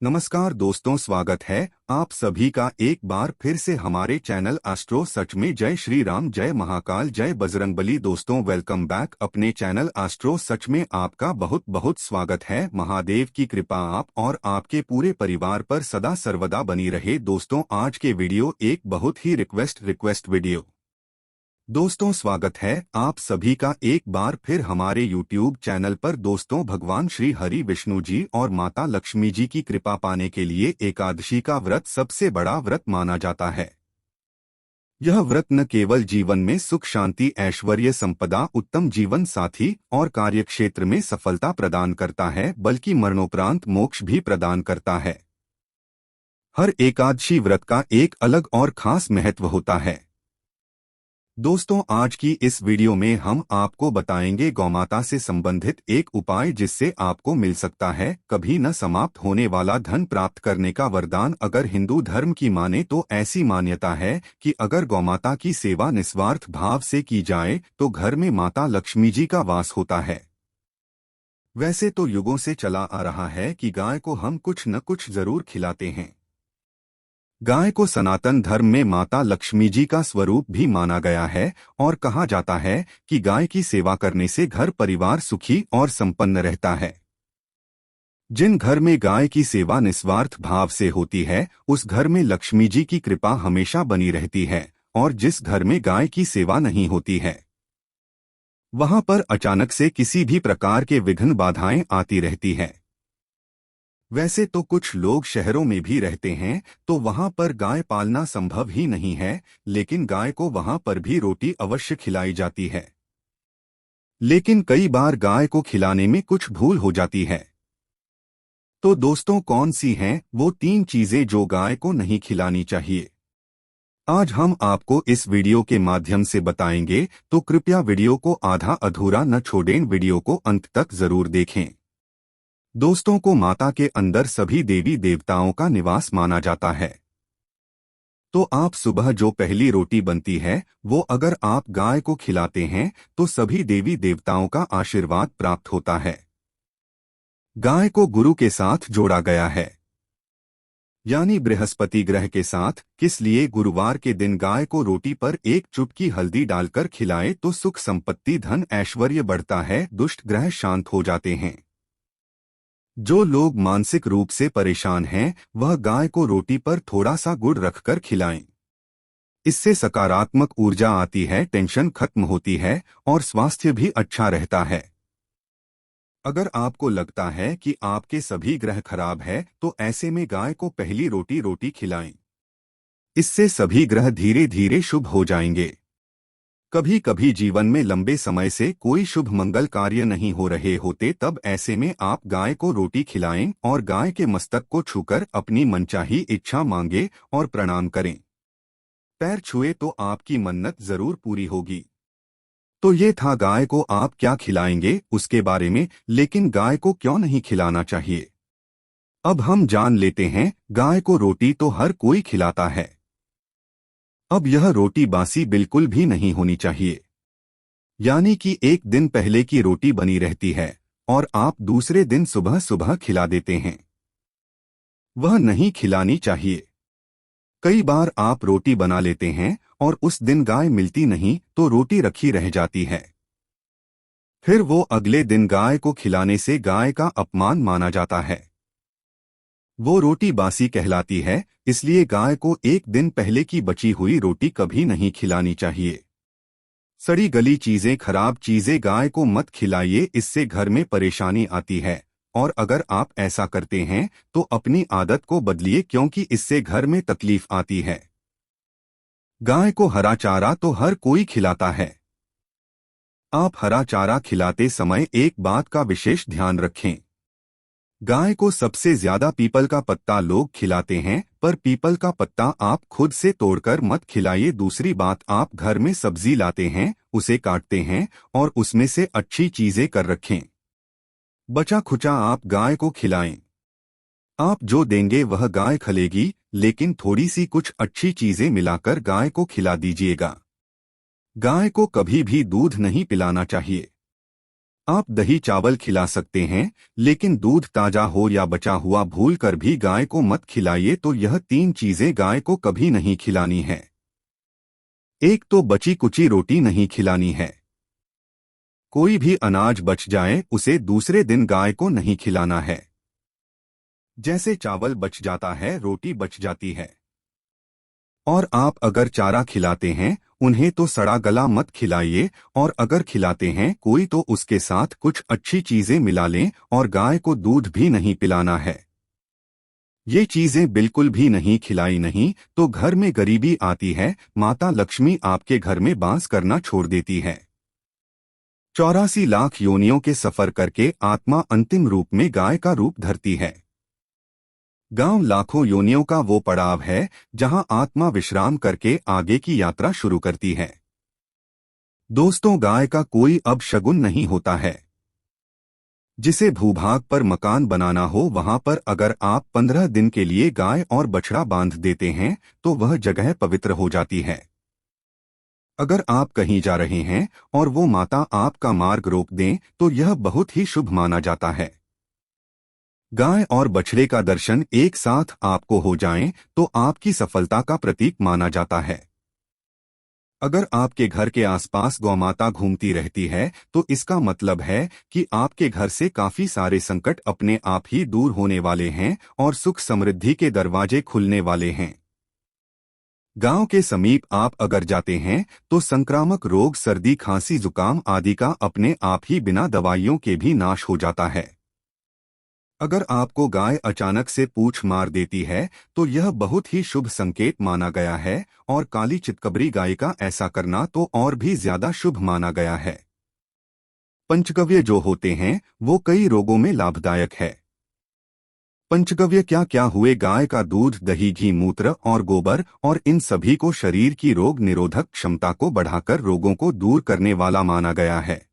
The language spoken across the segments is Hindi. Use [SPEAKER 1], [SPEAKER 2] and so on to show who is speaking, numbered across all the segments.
[SPEAKER 1] नमस्कार दोस्तों, स्वागत है आप सभी का एक बार फिर से हमारे चैनल एस्ट्रो सच में। जय श्री राम, जय महाकाल, जय बजरंगबली। दोस्तों वेलकम बैक अपने चैनल एस्ट्रो सच में। आपका बहुत बहुत स्वागत है। महादेव की कृपा आप और आपके पूरे परिवार पर सदा सर्वदा बनी रहे। दोस्तों आज के वीडियो एक बहुत ही रिक्वेस्ट वीडियो। दोस्तों स्वागत है आप सभी का एक बार फिर हमारे YouTube चैनल पर। दोस्तों भगवान श्री हरि विष्णु जी और माता लक्ष्मी जी की कृपा पाने के लिए एकादशी का व्रत सबसे बड़ा व्रत माना जाता है। यह व्रत न केवल जीवन में सुख शांति ऐश्वर्य संपदा उत्तम जीवन साथी और कार्यक्षेत्र में सफलता प्रदान करता है, बल्कि मरणोपरांत मोक्ष भी प्रदान करता है। हर एकादशी व्रत का एक अलग और खास महत्व होता है। दोस्तों आज की इस वीडियो में हम आपको बताएंगे गौमाता से संबंधित एक उपाय, जिससे आपको मिल सकता है कभी न समाप्त होने वाला धन प्राप्त करने का वरदान। अगर हिंदू धर्म की माने तो ऐसी मान्यता है कि अगर गौमाता की सेवा निस्वार्थ भाव से की जाए तो घर में माता लक्ष्मी जी का वास होता है। वैसे तो युगों से चला आ रहा है कि गाय को हम कुछ न कुछ जरूर खिलाते हैं। गाय को सनातन धर्म में माता लक्ष्मी जी का स्वरूप भी माना गया है और कहा जाता है कि गाय की सेवा करने से घर परिवार सुखी और संपन्न रहता है। जिन घर में गाय की सेवा निस्वार्थ भाव से होती है उस घर में लक्ष्मी जी की कृपा हमेशा बनी रहती है, और जिस घर में गाय की सेवा नहीं होती है वहां पर अचानक से किसी भी प्रकार के विघ्न बाधाएं आती रहती है। वैसे तो कुछ लोग शहरों में भी रहते हैं तो वहां पर गाय पालना संभव ही नहीं है, लेकिन गाय को वहां पर भी रोटी अवश्य खिलाई जाती है। लेकिन कई बार गाय को खिलाने में कुछ भूल हो जाती है। तो दोस्तों कौन सी हैं वो 3 चीजें जो गाय को नहीं खिलानी चाहिए, आज हम आपको इस वीडियो के माध्यम से बताएंगे। तो कृपया वीडियो को आधा अधूरा न छोड़ें, वीडियो को अंत तक जरूर देखें। दोस्तों को माता के अंदर सभी देवी देवताओं का निवास माना जाता है। तो आप सुबह जो पहली रोटी बनती है वो अगर आप गाय को खिलाते हैं तो सभी देवी देवताओं का आशीर्वाद प्राप्त होता है। गाय को गुरु के साथ जोड़ा गया है, यानी बृहस्पति ग्रह के साथ। किस लिए गुरुवार के दिन गाय को रोटी पर एक चुटकी हल्दी डालकर खिलाए तो सुख संपत्ति धन ऐश्वर्य बढ़ता है, दुष्ट ग्रह शांत हो जाते हैं। जो लोग मानसिक रूप से परेशान हैं वह गाय को रोटी पर थोड़ा सा गुड़ रखकर खिलाएं। इससे सकारात्मक ऊर्जा आती है, टेंशन खत्म होती है और स्वास्थ्य भी अच्छा रहता है। अगर आपको लगता है कि आपके सभी ग्रह खराब है तो ऐसे में गाय को पहली रोटी खिलाएं। इससे सभी ग्रह धीरे धीरे शुभ हो जाएंगे। कभी कभी जीवन में लंबे समय से कोई शुभ मंगल कार्य नहीं हो रहे होते, तब ऐसे में आप गाय को रोटी खिलाएं और गाय के मस्तक को छूकर अपनी मनचाही इच्छा मांगे और प्रणाम करें। पैर छुए तो आपकी मन्नत जरूर पूरी होगी। तो ये था गाय को आप क्या खिलाएंगे उसके बारे में, लेकिन गाय को क्यों नहीं खिलाना चाहिए अब हम जान लेते हैं। गाय को रोटी तो हर कोई खिलाता है। अब यह रोटी बासी बिल्कुल भी नहीं होनी चाहिए, यानी कि एक दिन पहले की रोटी बनी रहती है और आप दूसरे दिन सुबह सुबह खिला देते हैं, वह नहीं खिलानी चाहिए। कई बार आप रोटी बना लेते हैं और उस दिन गाय मिलती नहीं तो रोटी रखी रह जाती है। फिर वो अगले दिन गाय को खिलाने से गाय का अपमान माना जाता है, वो रोटी बासी कहलाती है। इसलिए गाय को एक दिन पहले की बची हुई रोटी कभी नहीं खिलानी चाहिए। सड़ी गली चीजें खराब चीजें गाय को मत खिलाइए, इससे घर में परेशानी आती है। और अगर आप ऐसा करते हैं तो अपनी आदत को बदलिए, क्योंकि इससे घर में तकलीफ आती है। गाय को हरा चारा तो हर कोई खिलाता है। आप हरा चारा खिलाते समय एक बात का विशेष ध्यान रखें। गाय को सबसे ज्यादा पीपल का पत्ता लोग खिलाते हैं, पर पीपल का पत्ता आप खुद से तोड़कर मत खिलाइए। दूसरी बात, आप घर में सब्जी लाते हैं, उसे काटते हैं और उसमें से अच्छी चीजें कर रखें। बचा खुचा आप गाय को खिलाएं। आप जो देंगे वह गाय खलेगी, लेकिन थोड़ी सी कुछ अच्छी चीजें मिलाकर गाय को खिला दीजिएगा। गाय को कभी भी दूध नहीं पिलाना चाहिए। आप दही चावल खिला सकते हैं, लेकिन दूध ताजा हो या बचा हुआ भूल कर भी गाय को मत खिलाइए। तो यह 3 चीजें गाय को कभी नहीं खिलानी है। एक तो बची कुची रोटी नहीं खिलानी है। कोई भी अनाज बच जाए उसे दूसरे दिन गाय को नहीं खिलाना है। जैसे चावल बच जाता है, रोटी बच जाती है। और आप अगर चारा खिलाते हैं उन्हें तो सड़ा गला मत खिलाइए, और अगर खिलाते हैं कोई तो उसके साथ कुछ अच्छी चीजें मिला लें। और गाय को दूध भी नहीं पिलाना है। ये चीजें बिल्कुल भी नहीं खिलाई नहीं तो घर में गरीबी आती है, माता लक्ष्मी आपके घर में बास करना छोड़ देती है। 84 लाख योनियों के सफर करके आत्मा अंतिम रूप में गाय का रूप धरती है। गांव लाखों योनियों का वो पड़ाव है जहां आत्मा विश्राम करके आगे की यात्रा शुरू करती है। दोस्तों, गाय का कोई अब शगुन नहीं होता है। जिसे भूभाग पर मकान बनाना हो वहां पर अगर आप 15 दिन के लिए गाय और बछड़ा बांध देते हैं तो वह जगह पवित्र हो जाती है। अगर आप कहीं जा रहे हैं और वो माता आपका मार्ग रोक दें तो यह बहुत ही शुभ माना जाता है। गाय और बछड़े का दर्शन एक साथ आपको हो जाएं तो आपकी सफलता का प्रतीक माना जाता है। अगर आपके घर के आसपास गौमाता घूमती रहती है तो इसका मतलब है कि आपके घर से काफी सारे संकट अपने आप ही दूर होने वाले हैं और सुख समृद्धि के दरवाजे खुलने वाले हैं। गांव के समीप आप अगर जाते हैं तो संक्रामक रोग, सर्दी, खांसी, जुकाम आदि का अपने आप ही बिना दवाइयों के भी नाश हो जाता है। अगर आपको गाय अचानक से पूंछ मार देती है तो यह बहुत ही शुभ संकेत माना गया है, और काली चितकबरी गाय का ऐसा करना तो और भी ज्यादा शुभ माना गया है। पंचगव्य जो होते हैं वो कई रोगों में लाभदायक है। पंचगव्य क्या क्या हुए? गाय का दूध, दही, घी, मूत्र और गोबर, और इन सभी को शरीर की रोग निरोधक क्षमता को बढ़ाकर रोगों को दूर करने वाला माना गया है।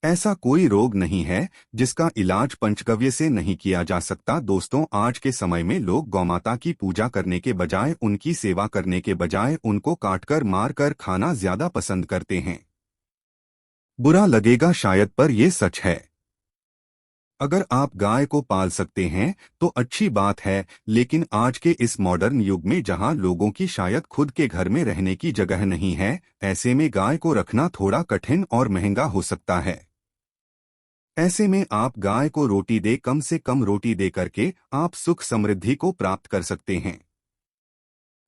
[SPEAKER 1] ऐसा कोई रोग नहीं है जिसका इलाज पंचगव्य से नहीं किया जा सकता। दोस्तों, आज के समय में लोग गौमाता की पूजा करने के बजाय, उनकी सेवा करने के बजाय उनको काटकर मारकर खाना ज्यादा पसंद करते हैं। बुरा लगेगा शायद, पर यह सच है। अगर आप गाय को पाल सकते हैं तो अच्छी बात है, लेकिन आज के इस मॉडर्न युग में जहां लोगों की शायद खुद के घर में रहने की जगह नहीं है, ऐसे में गाय को रखना थोड़ा कठिन और महंगा हो सकता है। ऐसे में आप गाय को रोटी दे, कम से कम रोटी दे करके आप सुख समृद्धि को प्राप्त कर सकते हैं।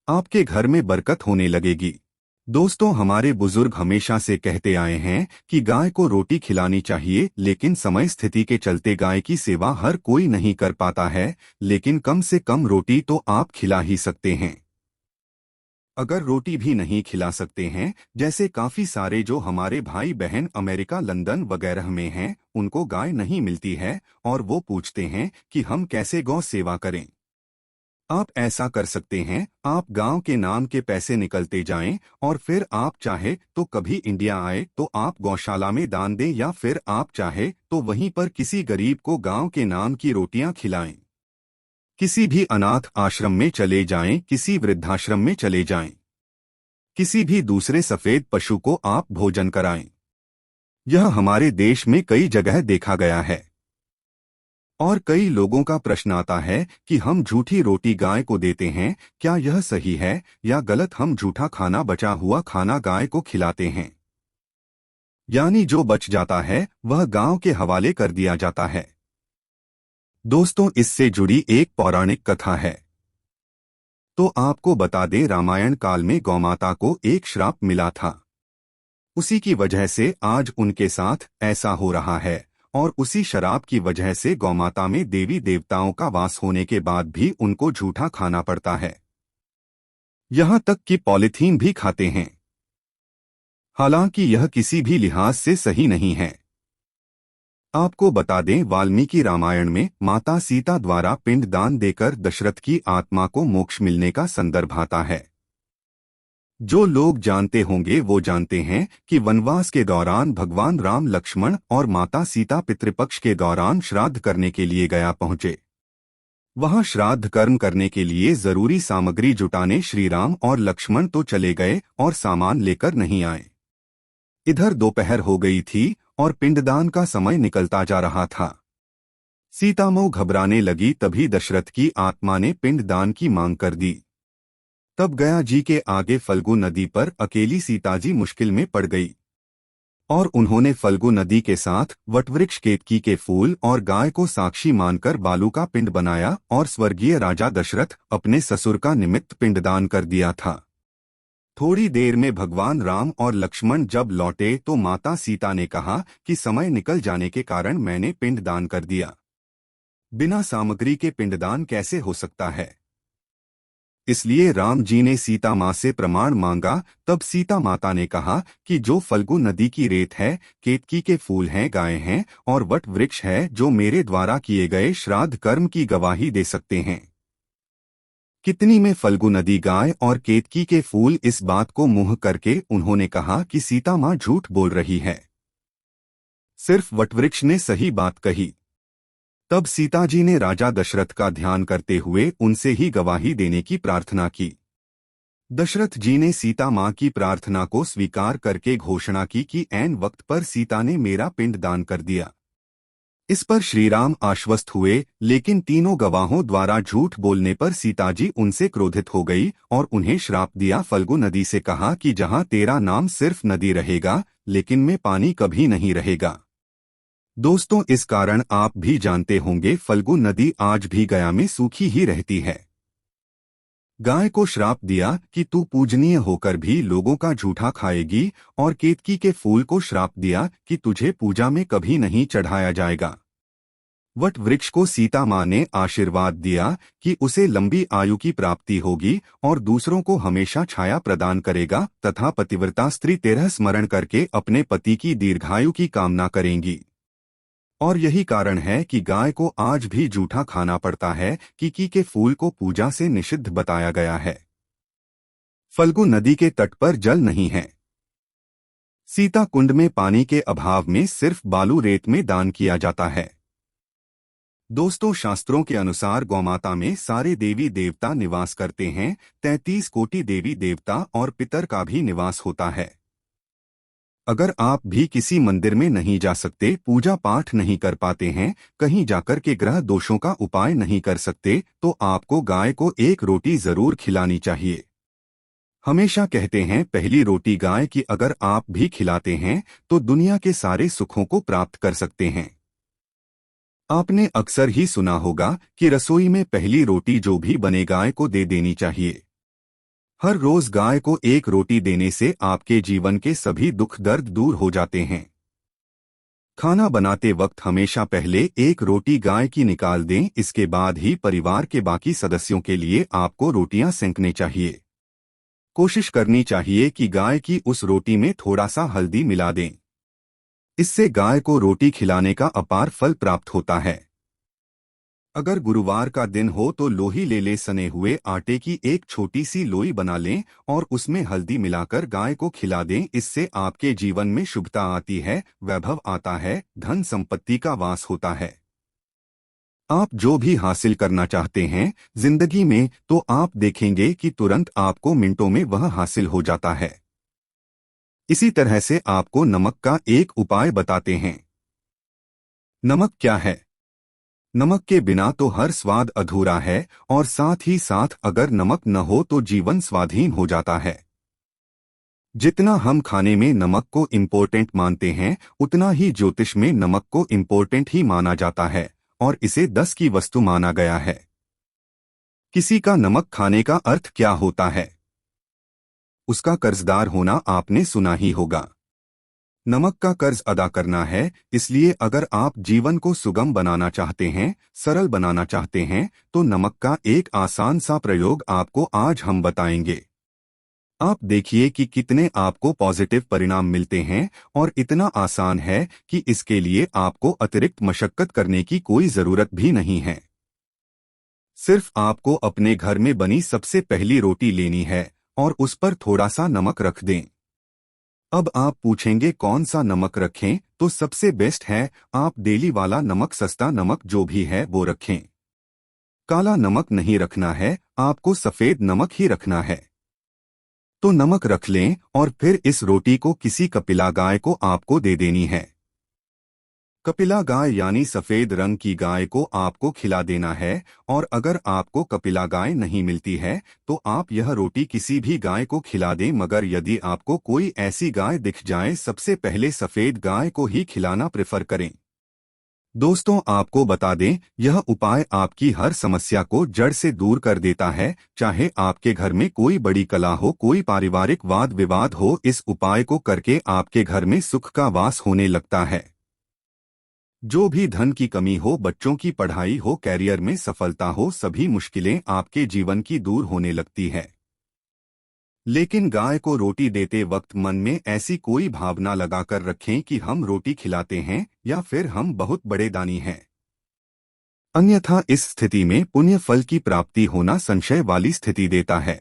[SPEAKER 1] आपके घर में बरकत होने लगेगी। दोस्तों, हमारे बुजुर्ग हमेशा से कहते आए हैं कि गाय को रोटी खिलानी चाहिए, लेकिन समय स्थिति के चलते गाय की सेवा हर कोई नहीं कर पाता है, लेकिन कम से कम रोटी तो आप खिला ही सकते हैं। अगर रोटी भी नहीं खिला सकते हैं, जैसे काफी सारे जो हमारे भाई बहन अमेरिका, लंदन वगैरह में हैं, उनको गाय नहीं मिलती है और वो पूछते हैं कि हम कैसे गौ सेवा करें। आप ऐसा कर सकते हैं, आप गांव के नाम के पैसे निकलते जाएं और फिर आप चाहे तो कभी इंडिया आए तो आप गौशाला में दान दें, या फिर आप चाहे तो वहीं पर किसी गरीब को गांव के नाम की रोटियां खिलाएं। किसी भी अनाथ आश्रम में चले जाएं, किसी वृद्धाश्रम में चले जाएं, किसी भी दूसरे सफेद पशु को आप भोजन कराएं। यह हमारे देश में कई जगह देखा गया है। और कई लोगों का प्रश्न आता है कि हम झूठी रोटी गाय को देते हैं, क्या यह सही है या गलत? हम झूठा खाना, बचा हुआ खाना गाय को खिलाते हैं, यानी जो बच जाता है वह गांव के हवाले कर दिया जाता है। दोस्तों, इससे जुड़ी एक पौराणिक कथा है। तो आपको बता दें, रामायण काल में गौमाता को एक श्राप मिला था। उसी की वजह से आज उनके साथ ऐसा हो रहा है, और उसी शराब की वजह से गौमाता में देवी देवताओं का वास होने के बाद भी उनको झूठा खाना पड़ता है। यहाँ तक कि पॉलीथीन भी खाते हैं। हालांकि यह किसी भी लिहाज से सही नहीं है। आपको बता दें, वाल्मीकि रामायण में माता सीता द्वारा पिंडदान देकर दशरथ की आत्मा को मोक्ष मिलने का संदर्भ आता है। जो लोग जानते होंगे वो जानते हैं कि वनवास के दौरान भगवान राम, लक्ष्मण और माता सीता पितृपक्ष के दौरान श्राद्ध करने के लिए गया पहुंचे। वहां श्राद्ध कर्म करने के लिए जरूरी सामग्री जुटाने श्री राम और लक्ष्मण तो चले गए और सामान लेकर नहीं आए। इधर दोपहर हो गई थी और पिंडदान का समय निकलता जा रहा था। सीता माँ घबराने लगी, तभी दशरथ की आत्मा ने पिंडदान की मांग कर दी। तब गया जी के आगे फल्गु नदी पर अकेली सीताजी मुश्किल में पड़ गई और उन्होंने फल्गु नदी के साथ वटवृक्ष केतकी के फूल और गाय को साक्षी मानकर बालू का पिंड बनाया और स्वर्गीय राजा दशरथ अपने ससुर का निमित्त पिंडदान कर दिया था। थोड़ी देर में भगवान राम और लक्ष्मण जब लौटे तो माता सीता ने कहा कि समय निकल जाने के कारण मैंने पिंडदान कर दिया। बिना सामग्री के पिंडदान कैसे हो सकता है? इसलिए राम जी ने सीता माँ से प्रमाण मांगा। तब सीता माता ने कहा कि जो फल्गु नदी की रेत है, केतकी के फूल हैं, गाय हैं और वट वृक्ष है, जो मेरे द्वारा किए गए श्राद्ध कर्म की गवाही दे सकते हैं। कितनी में फल्गु नदी, गाय और केतकी के फूल, इस बात को मुंह करके उन्होंने कहा कि सीता माँ झूठ बोल रही है, सिर्फ वटवृक्ष ने सही बात कही। तब सीताजी ने राजा दशरथ का ध्यान करते हुए उनसे ही गवाही देने की प्रार्थना की। दशरथ जी ने सीता माँ की प्रार्थना को स्वीकार करके घोषणा की कि ऐन वक्त पर सीता ने मेरा पिंड दान कर दिया। इस पर श्रीराम आश्वस्त हुए, लेकिन तीनों गवाहों द्वारा झूठ बोलने पर सीताजी उनसे क्रोधित हो गई और उन्हें श्राप दिया। फल्गु नदी से कहा कि जहाँ तेरा नाम सिर्फ नदी रहेगा, लेकिन में पानी कभी नहीं रहेगा। दोस्तों, इस कारण आप भी जानते होंगे फल्गु नदी आज भी गया में सूखी ही रहती है। गाय को श्राप दिया कि तू पूजनीय होकर भी लोगों का झूठा खाएगी और केतकी के फूल को श्राप दिया कि तुझे पूजा में कभी नहीं चढ़ाया जाएगा। वट वृक्ष को सीता माँ ने आशीर्वाद दिया कि उसे लंबी आयु की प्राप्ति होगी और दूसरों को हमेशा छाया प्रदान करेगा तथा पतिव्रता स्त्री तेरह स्मरण करके अपने पति की दीर्घायु की कामना करेंगी। और यही कारण है कि गाय को आज भी जूठा खाना पड़ता है, कीकी के फूल को पूजा से निषिद्ध बताया गया है। फल्गु नदी के तट पर जल नहीं है। सीता कुंड में पानी के अभाव में सिर्फ बालू रेत में दान किया जाता है। दोस्तों, शास्त्रों के अनुसार गौमाता में सारे देवी देवता निवास करते हैं। 33 कोटि देवी देवता और पितर का भी निवास होता है। अगर आप भी किसी मंदिर में नहीं जा सकते, पूजा पाठ नहीं कर पाते हैं, कहीं जाकर के ग्रह दोषों का उपाय नहीं कर सकते, तो आपको गाय को एक रोटी जरूर खिलानी चाहिए। हमेशा कहते हैं पहली रोटी गाय की अगर आप भी खिलाते हैं तो दुनिया के सारे सुखों को प्राप्त कर सकते हैं। आपने अक्सर ही सुना होगा कि रसोई में पहली रोटी जो भी बने गाय को दे देनी चाहिए। हर रोज गाय को एक रोटी देने से आपके जीवन के सभी दुख दर्द दूर हो जाते हैं। खाना बनाते वक्त हमेशा पहले एक रोटी गाय की निकाल दें, इसके बाद ही परिवार के बाकी सदस्यों के लिए आपको रोटियां सेंकने चाहिए। कोशिश करनी चाहिए कि गाय की उस रोटी में थोड़ा सा हल्दी मिला दें। इससे गाय को रोटी खिलाने का अपार फल प्राप्त होता है। अगर गुरुवार का दिन हो तो लोही ले सने हुए आटे की एक छोटी सी लोई बना लें और उसमें हल्दी मिलाकर गाय को खिला दें। इससे आपके जीवन में शुभता आती है, वैभव आता है, धन संपत्ति का वास होता है। आप जो भी हासिल करना चाहते हैं जिंदगी में, तो आप देखेंगे कि तुरंत आपको मिनटों में वह हासिल हो जाता है। इसी तरह से आपको नमक का एक उपाय बताते हैं। नमक क्या है? नमक के बिना तो हर स्वाद अधूरा है और साथ ही साथ अगर नमक न हो तो जीवन स्वाधीन हो जाता है। जितना हम खाने में नमक को इम्पोर्टेंट मानते हैं, उतना ही ज्योतिष में नमक को इम्पोर्टेंट ही माना जाता है और इसे 10 की वस्तु माना गया है। किसी का नमक खाने का अर्थ क्या होता है? उसका कर्जदार होना आपने सुना ही होगा। नमक का कर्ज अदा करना है, इसलिए अगर आप जीवन को सुगम बनाना चाहते हैं, सरल बनाना चाहते हैं, तो नमक का एक आसान सा प्रयोग आपको आज हम बताएंगे। आप देखिए कि कितने आपको पॉजिटिव परिणाम मिलते हैं और इतना आसान है कि इसके लिए आपको अतिरिक्त मशक्कत करने की कोई जरूरत भी नहीं है। सिर्फ आपको अपने घर में बनी सबसे पहली रोटी लेनी है और उस पर थोड़ा सा नमक रख दें। अब आप पूछेंगे कौन सा नमक रखें, तो सबसे बेस्ट है आप डेली वाला नमक, सस्ता नमक जो भी है वो रखें। काला नमक नहीं रखना है, आपको सफेद नमक ही रखना है। तो नमक रख लें और फिर इस रोटी को किसी कपिला गाय को आपको दे देनी है। कपिला गाय यानी सफेद रंग की गाय को आपको खिला देना है। और अगर आपको कपिला गाय नहीं मिलती है तो आप यह रोटी किसी भी गाय को खिला दें, मगर यदि आपको कोई ऐसी गाय दिख जाए सबसे पहले सफेद गाय को ही खिलाना प्रेफर करें। दोस्तों, आपको बता दें, यह उपाय आपकी हर समस्या को जड़ से दूर कर देता है। चाहे आपके घर में कोई बड़ी कला हो, कोई पारिवारिक वाद विवाद हो, इस उपाय को करके आपके घर में सुख का वास होने लगता है। जो भी धन की कमी हो, बच्चों की पढ़ाई हो, कैरियर में सफलता हो, सभी मुश्किलें आपके जीवन की दूर होने लगती है। लेकिन गाय को रोटी देते वक्त मन में ऐसी कोई भावना लगाकर रखें कि हम रोटी खिलाते हैं या फिर हम बहुत बड़े दानी हैं। अन्यथा इस स्थिति में पुण्य फल की प्राप्ति होना संशय वाली स्थिति देता है।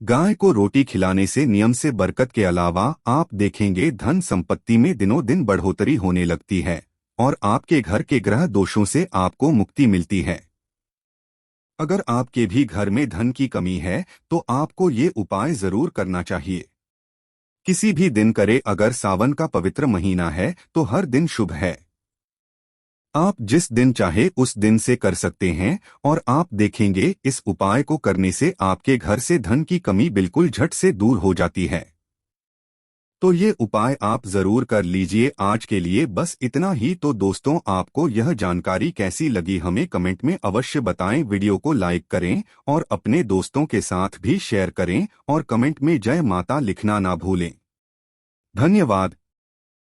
[SPEAKER 1] गाय को रोटी खिलाने से नियम से बरकत के अलावा आप देखेंगे धन संपत्ति में दिनों दिन बढ़ोतरी होने लगती है और आपके घर के ग्रह दोषों से आपको मुक्ति मिलती है। अगर आपके भी घर में धन की कमी है तो आपको ये उपाय जरूर करना चाहिए। किसी भी दिन करे, अगर सावन का पवित्र महीना है तो हर दिन शुभ है। आप जिस दिन चाहे उस दिन से कर सकते हैं और आप देखेंगे इस उपाय को करने से आपके घर से धन की कमी बिल्कुल झट से दूर हो जाती है। तो ये उपाय आप जरूर कर लीजिए। आज के लिए बस इतना ही। तो दोस्तों, आपको यह जानकारी कैसी लगी हमें कमेंट में अवश्य बताएं। वीडियो को लाइक करें और अपने दोस्तों के साथ भी शेयर करें और कमेंट में जय माता लिखना ना भूलें। धन्यवाद।